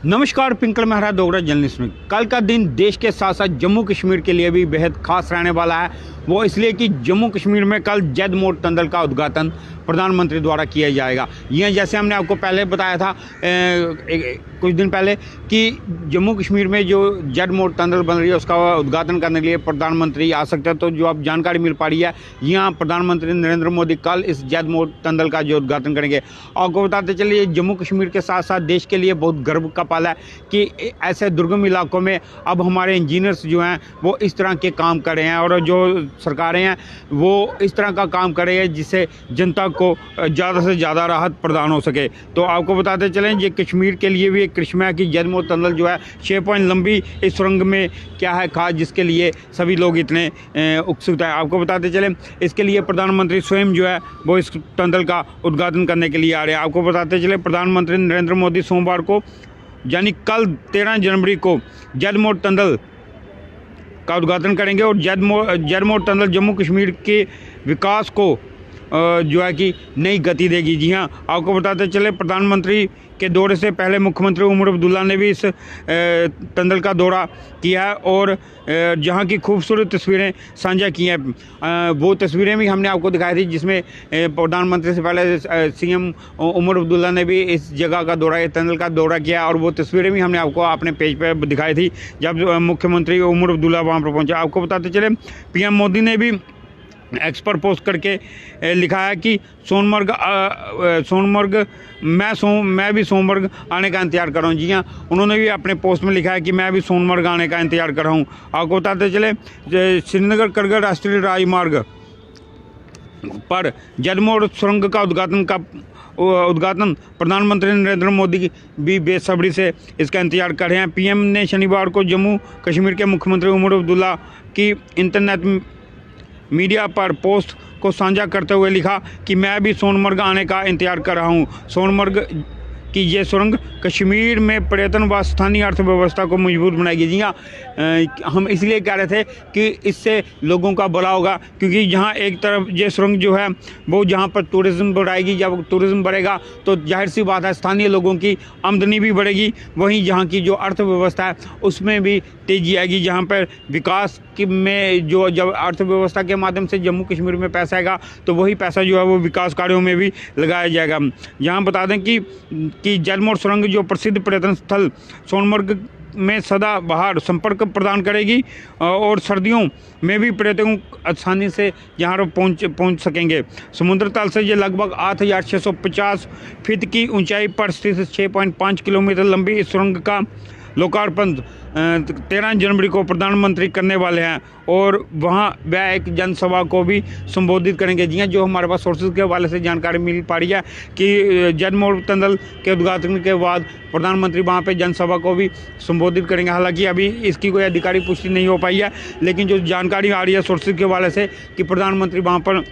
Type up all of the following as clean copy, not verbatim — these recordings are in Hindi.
नमस्कार, पिंकल मेहरा डोगरा जर्नलिस्ट में। कल का दिन देश के साथ साथ जम्मू कश्मीर के लिए भी बेहद खास रहने वाला है। वो इसलिए कि जम्मू कश्मीर में कल जैद मोड़ टनल का उद्घाटन प्रधानमंत्री द्वारा किया जाएगा। यह जैसे हमने आपको पहले बताया था कुछ दिन पहले कि जम्मू कश्मीर में जो जैद मोड़ टनल बन रही है उसका उद्घाटन करने के लिए प्रधानमंत्री आ सकते हैं। तो जो अब जानकारी मिल पा रही है, यहाँ प्रधानमंत्री नरेंद्र मोदी कल इस जैद मोड़ टनल का जो उद्घाटन करेंगे। आपको बताते चलिए, जम्मू कश्मीर के साथ साथ देश के लिए बहुत गर्व का पल है कि ऐसे दुर्गम इलाकों में अब हमारे इंजीनियर्स जो हैं वो इस तरह के काम कर रहे हैं और जो सरकारें हैं वो इस तरह का काम कर रही है जिससे जनता को ज़्यादा से ज़्यादा राहत प्रदान हो सके। तो आपको बताते चलें, ये कश्मीर के लिए भी एक करिश्मा है कि जैद मोड़ टनल जो है 6 पॉइंट लंबी इस सुरंग में क्या है खास जिसके लिए सभी लोग इतने उत्सुक हैं। आपको बताते चलें, इसके लिए प्रधानमंत्री स्वयं जो है वो इस टनल का उद्घाटन करने के लिए आ रहे हैं। आपको बताते चले, प्रधानमंत्री नरेंद्र मोदी सोमवार को यानी कल 13 जनवरी को जैद मोड़ टनल का उद्घाटन करेंगे और जैद मोड़ टनल जम्मू कश्मीर के विकास को जो है कि नई गति देगी। जी हाँ, आपको बताते चले, प्रधानमंत्री के दौरे से पहले मुख्यमंत्री उमर अब्दुल्ला ने भी इस टनल का दौरा किया है और जहाँ की खूबसूरत तस्वीरें साझा की हैं। वो तस्वीरें भी हमने आपको दिखाई थी जिसमें प्रधानमंत्री से पहले सीएम उमर अब्दुल्ला ने भी इस जगह का दौरा, टनल का दौरा किया और वो तस्वीरें भी हमने आपको अपने पेज पर दिखाई थी जब मुख्यमंत्री उमर अब्दुल्ला वहाँ पर पहुँचे। आपको बताते चले, पीएम मोदी ने भी एक्स पर पोस्ट करके लिखा है कि सोनमर्ग मैं भी सोनमर्ग आने का इंतज़ार कर रहा हूँ। जी हाँ, उन्होंने भी अपने पोस्ट में लिखा है कि मैं भी सोनमर्ग आने का इंतज़ार कर रहा हूँ। आपको बताते चले, श्रीनगर करगिल राष्ट्रीय राजमार्ग पर जैद मोड़ सुरंग का उद्घाटन प्रधानमंत्री नरेंद्र मोदी भी बेसब्री से इसका इंतजार कर रहे हैं। पीएम ने शनिवार को जम्मू कश्मीर के मुख्यमंत्री उमर अब्दुल्ला की इंटरनेट मीडिया पर पोस्ट को साझा करते हुए लिखा कि मैं भी सोनमर्ग आने का इंतजार कर रहा हूं। सोनमर्ग कि ये सुरंग कश्मीर में पर्यटन व स्थानीय अर्थव्यवस्था को मजबूत बनाएगी। जी हाँ, हम इसलिए कह रहे थे कि इससे लोगों का भला होगा, क्योंकि जहाँ एक तरफ ये सुरंग जो है वो जहाँ पर टूरिज़्म बढ़ाएगी, जब टूरिज़्म बढ़ेगा तो जाहिर सी बात है स्थानीय लोगों की आमदनी भी बढ़ेगी, वहीं जहाँ की जो अर्थव्यवस्था है उसमें भी तेज़ी आएगी। जहाँ पर विकास में जो जब अर्थव्यवस्था के माध्यम से जम्मू कश्मीर में पैसा आएगा तो वही पैसा जो है वो विकास कार्यों में भी लगाया जाएगा। यहाँ बता दें कि जैद मोड़ सुरंग जो प्रसिद्ध पर्यटन स्थल सोनमर्ग में सदाबहार संपर्क प्रदान करेगी और सर्दियों में भी पर्यटकों आसानी से यहाँ पहुँच सकेंगे। समुद्र तल से ये लगभग 8,650 फीट की ऊंचाई पर स्थित 6.5 किलोमीटर लंबी इस सुरंग का लोकार्पण 13 जनवरी को प्रधानमंत्री करने वाले हैं और वहाँ वह एक जनसभा को भी संबोधित करेंगे। जी हाँ, जो हमारे पास सोर्सेज के हवाले से जानकारी मिल पा रही है कि जैद मोड़ टनल के उद्घाटन के बाद प्रधानमंत्री वहाँ पे जनसभा को भी संबोधित करेंगे। हालांकि अभी इसकी कोई अधिकारिक पुष्टि नहीं हो पाई है, लेकिन जो जानकारी आ रही है सोर्सेज के हवाले से कि प्रधानमंत्री वहाँ पर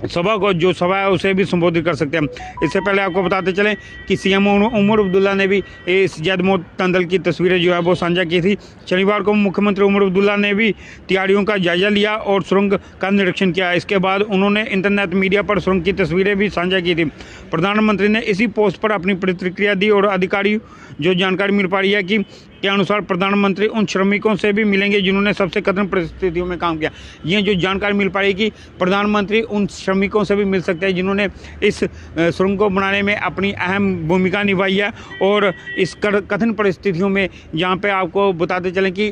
जो सभा है उसे भी संबोधित कर सकते हैं। इससे पहले आपको बताते चलें कि सीएम उमर अब्दुल्ला ने भी इस जैद मोड़ टनल की तस्वीरें जो है वो साझा की थी। शनिवार को मुख्यमंत्री उमर अब्दुल्ला ने भी तैयारियों का जायजा लिया और सुरंग का निरीक्षण किया। इसके बाद उन्होंने इंटरनेट मीडिया पर सुरंग की तस्वीरें भी साझा की थी। प्रधानमंत्री ने इसी पोस्ट पर अपनी प्रतिक्रिया दी और अधिकारी जो जानकारी मिल पा रही है कि के अनुसार प्रधानमंत्री उन श्रमिकों से भी मिलेंगे जिन्होंने सबसे कठिन परिस्थितियों में काम किया। ये जो जानकारी मिल पाई कि प्रधानमंत्री उन श्रमिकों से भी मिल सकते हैं जिन्होंने इस सुरंग को बनाने में अपनी अहम भूमिका निभाई है और इस कठिन परिस्थितियों में जहाँ पे आपको बताते चलें कि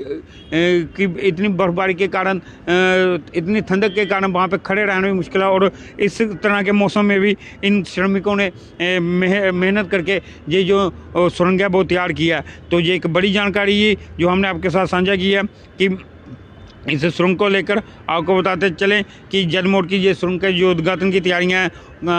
इतनी बर्फबारी के कारण, इतनी ठंडक के कारण वहाँ पे खड़े रहने में मुश्किल है और इस तरह के मौसम में भी इन श्रमिकों ने मेहनत करके ये जो सुरंग है वो तैयार किया है। तो ये एक बड़ी जानकारी ये जो हमने आपके साथ साझा की है कि इस सुरंग को लेकर आपको बताते चलें कि जैद मोड़ की ये सुरंग के जो उद्घाटन की तैयारियां हैं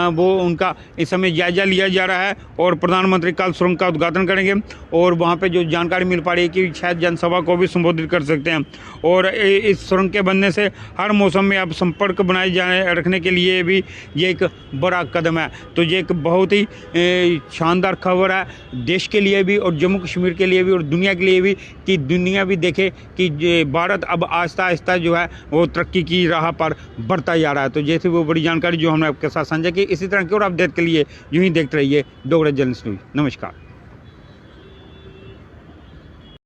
वो उनका इस समय जायजा लिया जा रहा है और प्रधानमंत्री कल सुरंग का उद्घाटन करेंगे और वहाँ पे जो जानकारी मिल पा रही है कि शायद जनसभा को भी संबोधित कर सकते हैं। और इस सुरंग के बनने से हर मौसम में अब संपर्क बनाए रखने के लिए भी ये एक बड़ा कदम है। तो ये एक बहुत ही शानदार खबर है देश के लिए भी और जम्मू कश्मीर के लिए भी और दुनिया के लिए भी, कि दुनिया भी देखे कि भारत अब आहिस्ता आहिस्ता जो है वो तरक्की की राह पर बढ़ता जा रहा है। तो जैसे वो बड़ी जानकारी जो हमने आपके साथ साझा की, इसी तरह की और अपडेट के लिए यूं ही देखते रहिए डोगरा जर्नलिस्ट न्यूज़। नमस्कार।